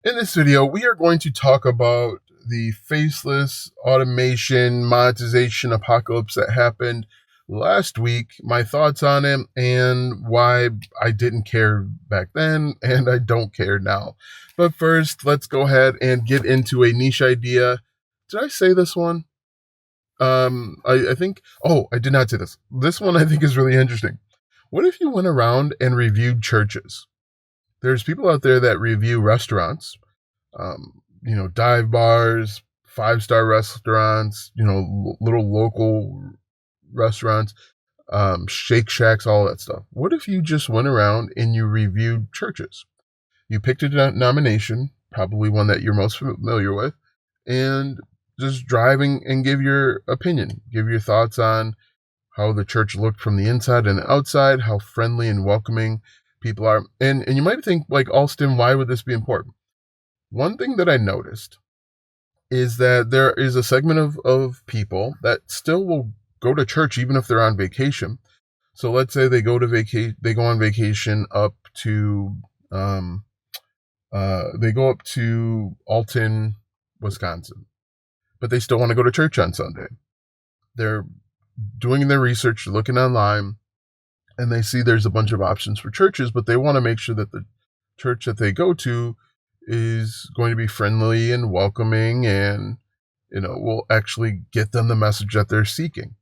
In this video, we are going to talk about the faceless automation monetization apocalypse that happened last week, my thoughts on it, and why I didn't care back then and I don't care now. But first, let's go ahead and get into a niche idea. Did I say this one? I think, oh, I did not say this. This one I think is really interesting. What if you went around and reviewed churches? There's people out there that review restaurants, dive bars, 5-star restaurants, little local restaurants, Shake Shacks, all that stuff. What if you just went around and you reviewed churches? You picked a denomination, probably one that you're most familiar with, and just driving and give your opinion, give your thoughts on how the church looked from the inside and the outside, how friendly and welcoming people are. And you might think, like, Alston, why would this be important? One thing that I noticed is that there is a segment of people that still will go to church even if they're on vacation. So let's say they go on vacation up to they go up to Alton, Wisconsin, but they still want to go to church on Sunday. They're doing their research, looking online, and they see there's a bunch of options for churches, but they want to make sure that the church that they go to is going to be friendly and welcoming and, will actually get them the message that they're seeking.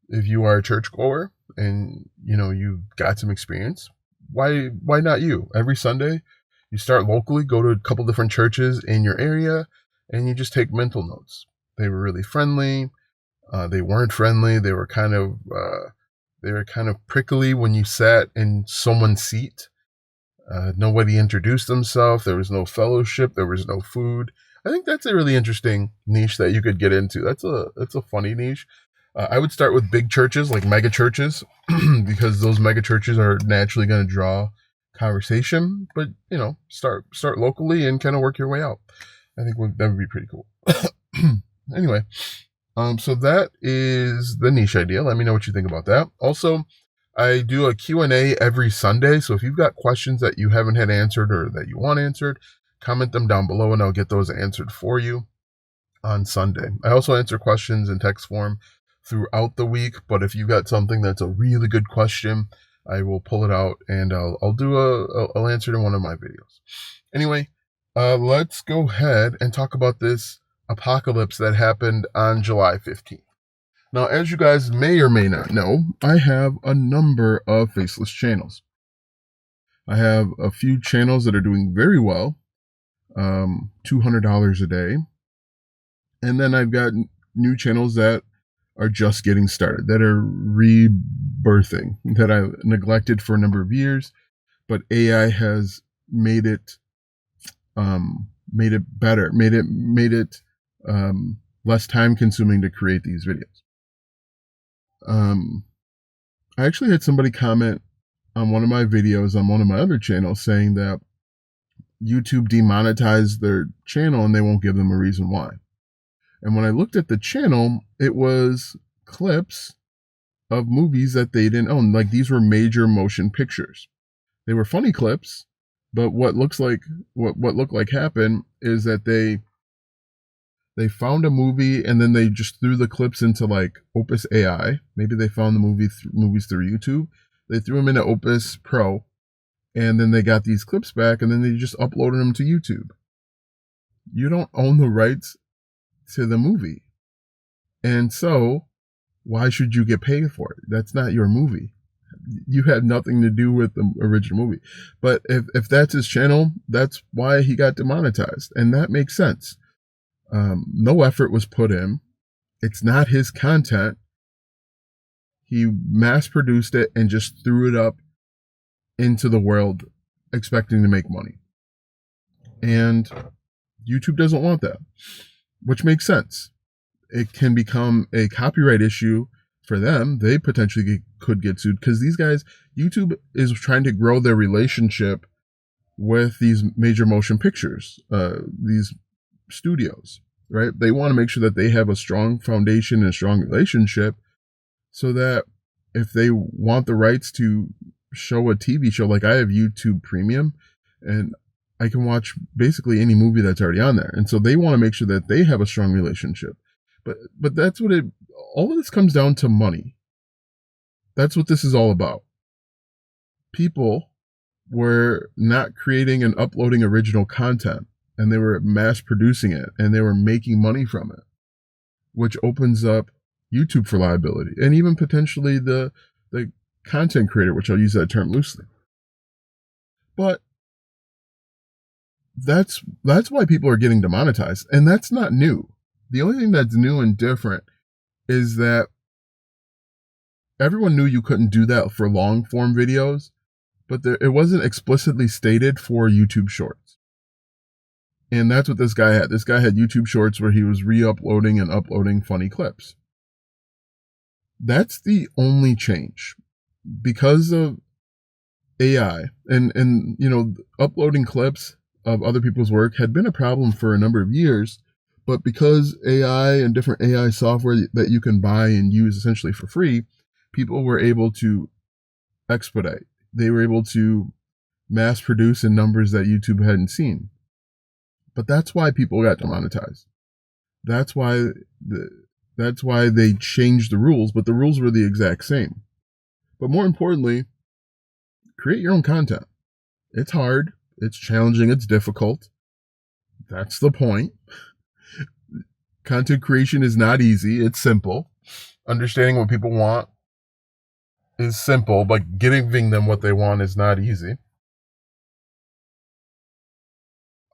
If you are a churchgoer and, you've got some experience, why not you? Every Sunday, you start locally, go to a couple different churches in your area, and you just take mental notes. They were really friendly. They weren't friendly. They were kind of prickly when you sat in someone's seat. Nobody introduced themselves. There was no fellowship. There was no food. I think that's a really interesting niche that you could get into. That's a funny niche. I would start with big churches, like mega churches, because those mega churches are naturally going to draw conversation. But start locally and kind of work your way out. I think that would be pretty cool. Anyway, so that is the niche idea. Let me know what you think about that. Also, I do a Q&A every Sunday, so if you've got questions that you haven't had answered or that you want answered, comment them down below and I'll get those answered for you on Sunday. I also answer questions in text form throughout the week, but if you've got something that's a really good question, I will pull it out and I'll answer it in one of my videos. Anyway, let's go ahead and talk about this apocalypse that happened on July 15th. Now, as you guys may or may not know, I have a number of faceless channels. I have a few channels that are doing very well, $200 a day. And then I've got new channels that are just getting started, that are rebirthing, that I neglected for a number of years, but AI has made it better, made it less time consuming to create these videos. I actually had somebody comment on one of my videos on one of my other channels saying that YouTube demonetized their channel and they won't give them a reason why. And when I looked at the channel, it was clips of movies that they didn't own. Like, these were major motion pictures. They were funny clips, but what looked like happened is that they found a movie and then they just threw the clips into like Opus AI. Maybe they found the movies through YouTube. They threw them into Opus Pro, and then they got these clips back, and then they just uploaded them to YouTube. You don't own the rights to the movie, and so why should you get paid for it? That's not your movie. You had nothing to do with the original movie. But if that's his channel, that's why he got demonetized, and that makes sense. No effort was put in. It's not his content. He mass produced it and just threw it up into the world expecting to make money. And YouTube doesn't want that, which makes sense. It can become a copyright issue for them. They potentially could get sued because these guys, YouTube is trying to grow their relationship with these major motion pictures, these studios, right? They want to make sure that they have a strong foundation and a strong relationship so that if they want the rights to show a TV show, like I have YouTube Premium, and I can watch basically any movie that's already on there. And so they want to make sure that they have a strong relationship. But that's what all of this comes down to money. That's what this is all about. People were not creating and uploading original content, and they were mass producing it, and they were making money from it, which opens up YouTube for liability, and even potentially the content creator, which I'll use that term loosely. But that's why people are getting demonetized, and that's not new. The only thing that's new and different is that everyone knew you couldn't do that for long form videos, but it wasn't explicitly stated for YouTube Shorts. And that's what this guy had. This guy had YouTube Shorts where he was re-uploading and uploading funny clips. That's the only change. Because of AI and uploading clips of other people's work had been a problem for a number of years, but because AI and different AI software that you can buy and use essentially for free, people were able to expedite. They were able to mass produce in numbers that YouTube hadn't seen. But that's why people got demonetized. That's why they changed the rules, but the rules were the exact same. But more importantly, create your own content. It's hard, it's challenging, it's difficult. That's the point. Content creation is not easy, it's simple. Understanding what people want is simple, but giving them what they want is not easy.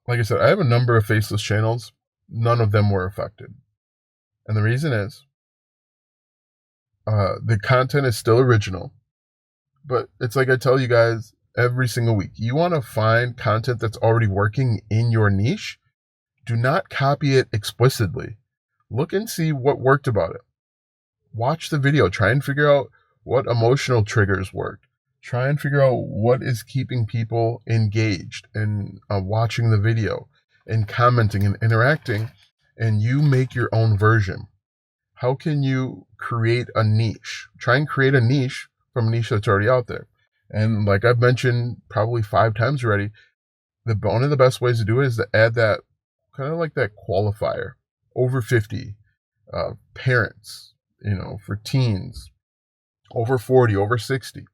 Like I said, I have a number of Faceless channels. None of them were affected. And the reason is, the content is still original. But it's like I tell you guys every single week. You want to find content that's already working in your niche? Do not copy it explicitly. Look and see what worked about it. Watch the video. Try and figure out what emotional triggers worked. Try and figure out what is keeping people engaged and watching the video and commenting and interacting, and you make your own version. How can you create a niche? Try and create a niche from a niche that's already out there. And like I've mentioned probably 5 times already, one of the best ways to do it is to add that kind of like that qualifier, over 50, parents, for teens, over 40, over 60.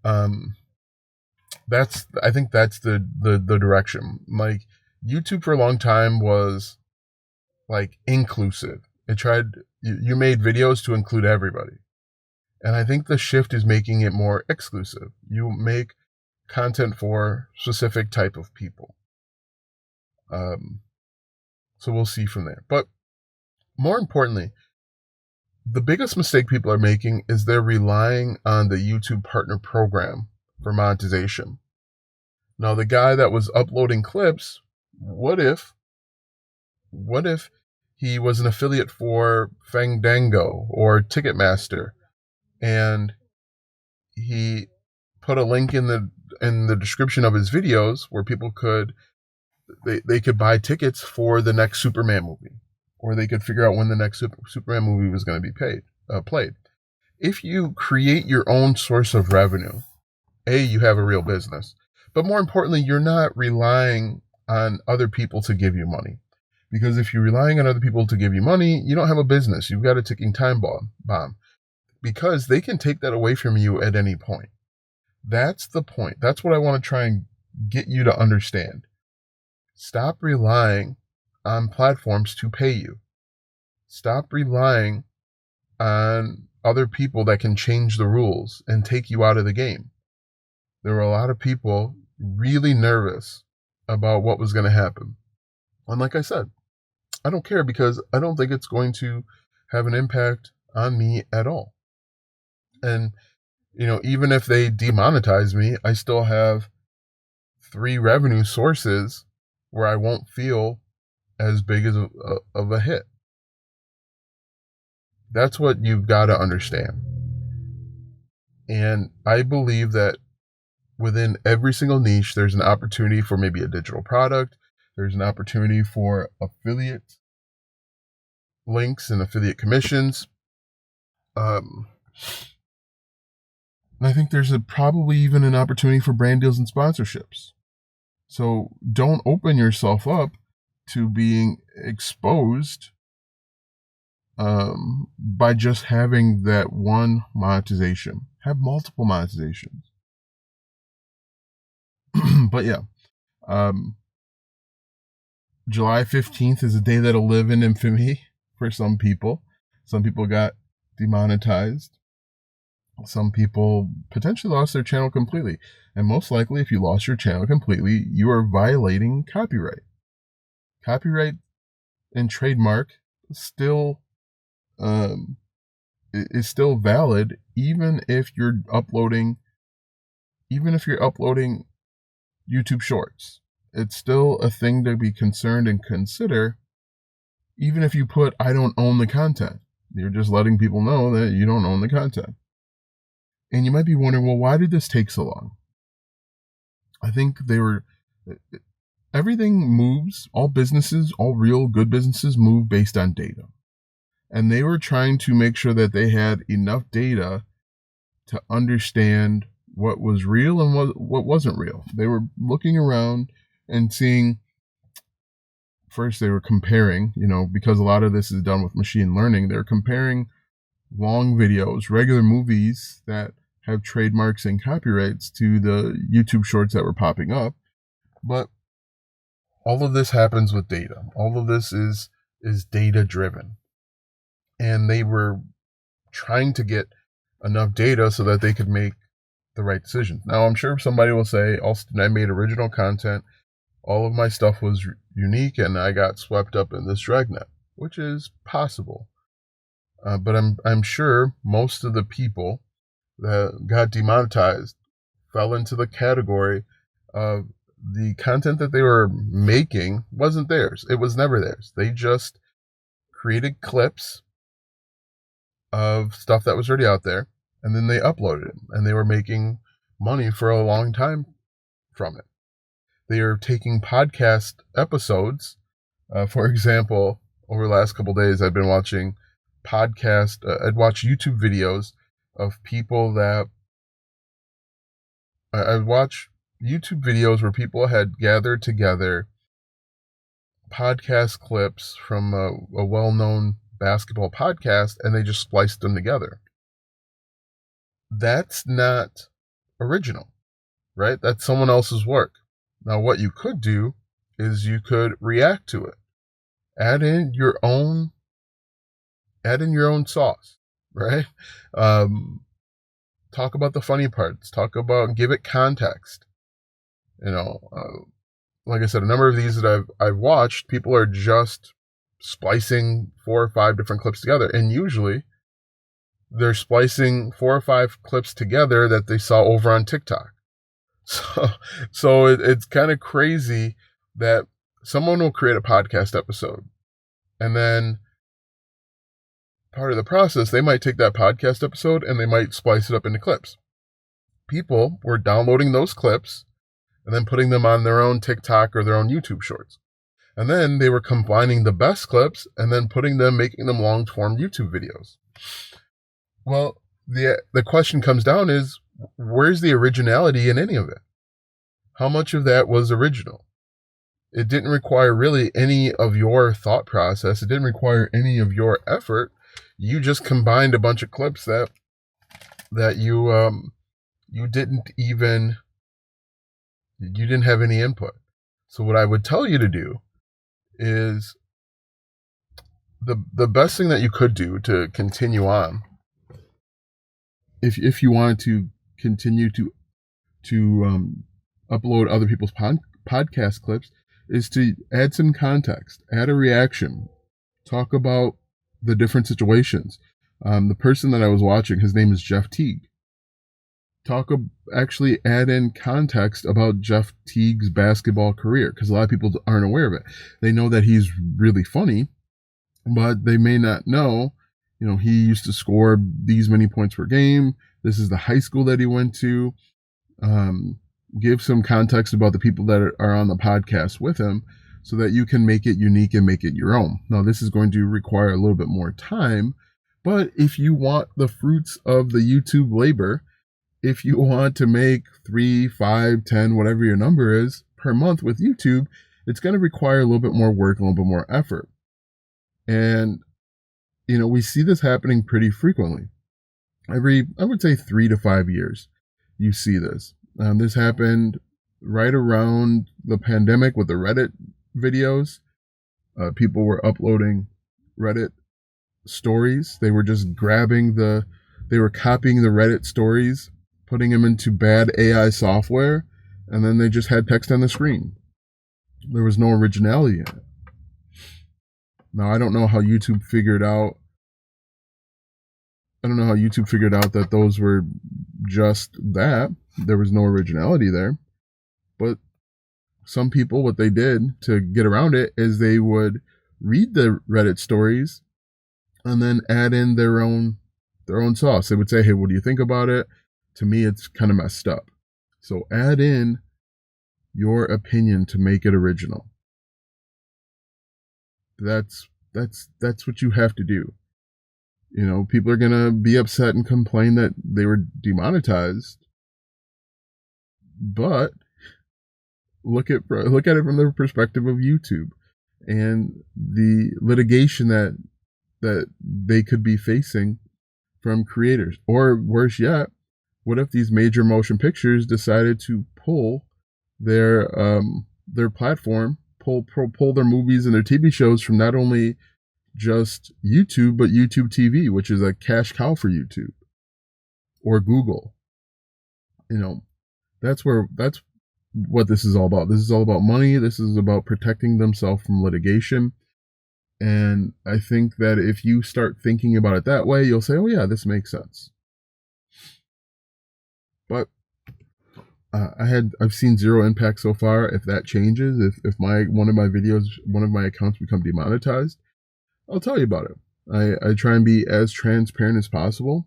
I think that's the direction. Like YouTube for a long time was like inclusive. It tried, you made videos to include everybody. And I think the shift is making it more exclusive. You make content for specific type of people. So we'll see from there. But more importantly, the biggest mistake people are making is they're relying on the YouTube Partner Program for monetization. Now, the guy that was uploading clips, what if he was an affiliate for Fandango or Ticketmaster, and he put a link in the description of his videos where people could buy tickets for the next Superman movie, or they could figure out when the next Superman movie was going to be played. If you create your own source of revenue, you have a real business. But more importantly, you're not relying on other people to give you money. Because if you're relying on other people to give you money, you don't have a business. You've got a ticking time bomb. Because they can take that away from you at any point. That's the point. That's what I want to try and get you to understand. Stop relying on platforms to pay you. Stop relying on other people that can change the rules and take you out of the game. There were a lot of people really nervous about what was going to happen. And like I said, I don't care, because I don't think it's going to have an impact on me at all. And, even if they demonetize me, I still have 3 revenue sources where I won't feel as big of a hit. That's what you've got to understand. And I believe that within every single niche, there's an opportunity for maybe a digital product. There's an opportunity for affiliate links and affiliate commissions. And I think there's probably even an opportunity for brand deals and sponsorships. So don't open yourself up to being exposed by just having that one monetization. Have multiple monetizations. But yeah, July 15th is a day that'll live in infamy for some people. Some people got demonetized. Some people potentially lost their channel completely. And most likely, if you lost your channel completely, you are violating copyright. Copyright and trademark still is still valid even if you're uploading YouTube Shorts. It's still a thing to be concerned and consider, even if you put I don't own the content. You're just letting people know that you don't own the content. And you might be wondering, well, why did this take so long? I think everything moves, all businesses, all real good businesses move based on data. And they were trying to make sure that they had enough data to understand what was real and what wasn't real. They were looking around and seeing, first they were comparing, because a lot of this is done with machine learning, they're comparing long videos, regular movies that have trademarks and copyrights to the YouTube shorts that were popping up. But all of this happens with data. All of this is data driven. And they were trying to get enough data so that they could make the right decisions. Now, I'm sure somebody will say, Alston, I made original content. All of my stuff was unique and I got swept up in this dragnet, which is possible. But I'm sure most of the people that got demonetized fell into the category of the content that they were making wasn't theirs. It was never theirs. They just created clips of stuff that was already out there, and then they uploaded it, and they were making money for a long time from it. They are taking podcast episodes. For example, over the last couple of days, I've been watching I'd watch YouTube videos of people that I'd watch YouTube videos where people had gathered together podcast clips from a well-known basketball podcast, and they just spliced them together. That's not original, right? That's someone else's work. Now, what you could do is you could react to it, add in your own sauce, right? Talk about the funny parts. Give it context. Like I said, a number of these that I've watched, people are just splicing 4 or 5 different clips together, and usually they're splicing 4 or 5 clips together that they saw over on TikTok. So it's kind of crazy that someone will create a podcast episode, and then part of the process, they might take that podcast episode and they might splice it up into clips. People were downloading those clips and then putting them on their own TikTok or their own YouTube shorts. And then they were combining the best clips and then making them long-form YouTube videos. Well, the question comes down is, where's the originality in any of it? How much of that was original? It didn't require really any of your thought process. It didn't require any of your effort. You just combined a bunch of clips that you didn't have any input. So what I would tell you to do is the best thing that you could do to continue on, if you wanted to continue to upload other people's podcast clips, is to add some context, add a reaction, talk about the different situations. The person that I was watching, his name is Jeff Teague. Actually add in context about Jeff Teague's basketball career, because a lot of people aren't aware of it. They know that he's really funny, but they may not know, he used to score these many points per game. This is the high school that he went to. Give some context about the people that are on the podcast with him so that you can make it unique and make it your own. Now, this is going to require a little bit more time, but if you want the fruits of the YouTube labor, if you want to make 3, 5, 10, whatever your number is, per month with YouTube, it's going to require a little bit more work, a little bit more effort. And, we see this happening pretty frequently. Every, I would say 3 to 5 years, you see this. This happened right around the pandemic with the Reddit videos. People were uploading Reddit stories. They were just they were copying the Reddit stories, putting them into bad AI software, and then they just had text on the screen. There was no originality in it. Now, I don't know how YouTube figured out that those were just that. There was no originality there. But some people, what they did to get around it is they would read the Reddit stories and then add in their own sauce. They would say, hey, what do you think about it? To me, it's kind of messed up. So add in your opinion to make it original. That's what you have to do. People are going to be upset and complain that they were demonetized. But look at it from the perspective of YouTube and the litigation that they could be facing from creators. Or worse yet, what if these major motion pictures decided to pull their platform, pull their movies and their TV shows from not only just YouTube, but YouTube TV, which is a cash cow for YouTube or Google. That's what this is all about. This is all about money. This is about protecting themselves from litigation. And I think that if you start thinking about it that way, you'll say, oh yeah, this makes sense. But I've seen zero impact so far. If that changes, if one of my accounts become demonetized, I'll tell you about it. I try and be as transparent as possible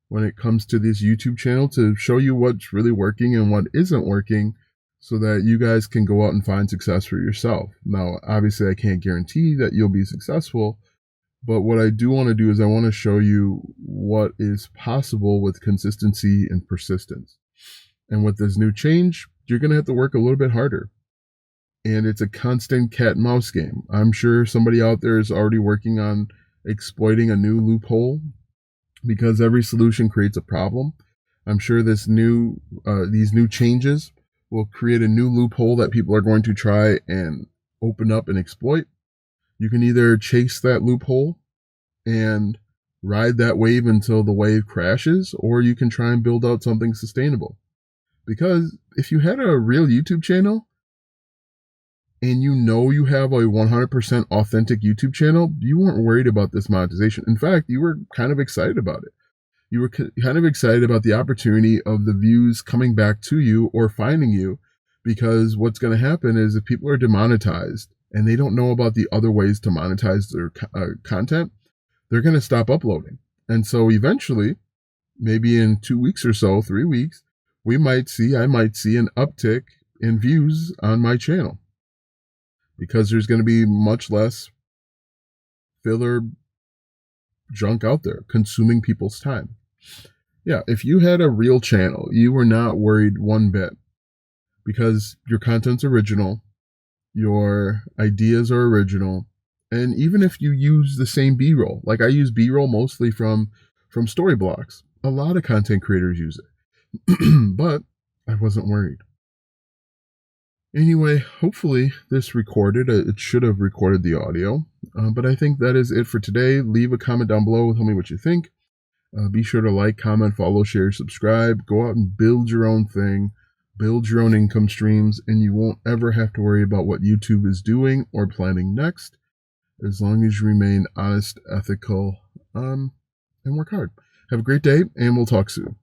when it comes to this YouTube channel to show you what's really working and what isn't working so that you guys can go out and find success for yourself. Now, obviously, I can't guarantee that you'll be successful, but what I do want to do is I want to show you what is possible with consistency and persistence. And with this new change, you're going to have to work a little bit harder. And it's a constant cat and mouse game. I'm sure somebody out there is already working on exploiting a new loophole because every solution creates a problem. I'm sure these new changes will create a new loophole that people are going to try and open up and exploit. You can either chase that loophole and ride that wave until the wave crashes, or you can try and build out something sustainable. Because if you had a real YouTube channel and you have a 100% authentic YouTube channel, you weren't worried about this monetization. In fact, you were kind of excited about it. You were kind of excited about the opportunity of the views coming back to you or finding you, because what's going to happen is if people are demonetized and they don't know about the other ways to monetize their content, they're going to stop uploading. And so eventually, maybe in 2 weeks or so, 3 weeks, I might see an uptick in views on my channel because there's going to be much less filler junk out there consuming people's time. Yeah, if you had a real channel, you were not worried one bit because your content's original, your ideas are original, and even if you use the same B-roll, like I use B-roll mostly from story blocks. A lot of content creators use it, but I wasn't worried. Anyway, hopefully this recorded. It should have recorded the audio, but I think that is it for today. Leave a comment down below. Tell me what you think. Be sure to like, comment, follow, share, subscribe. Go out and build your own thing. Build your own income streams, and you won't ever have to worry about what YouTube is doing or planning next, as long as you remain honest, ethical, and work hard. Have a great day, and we'll talk soon.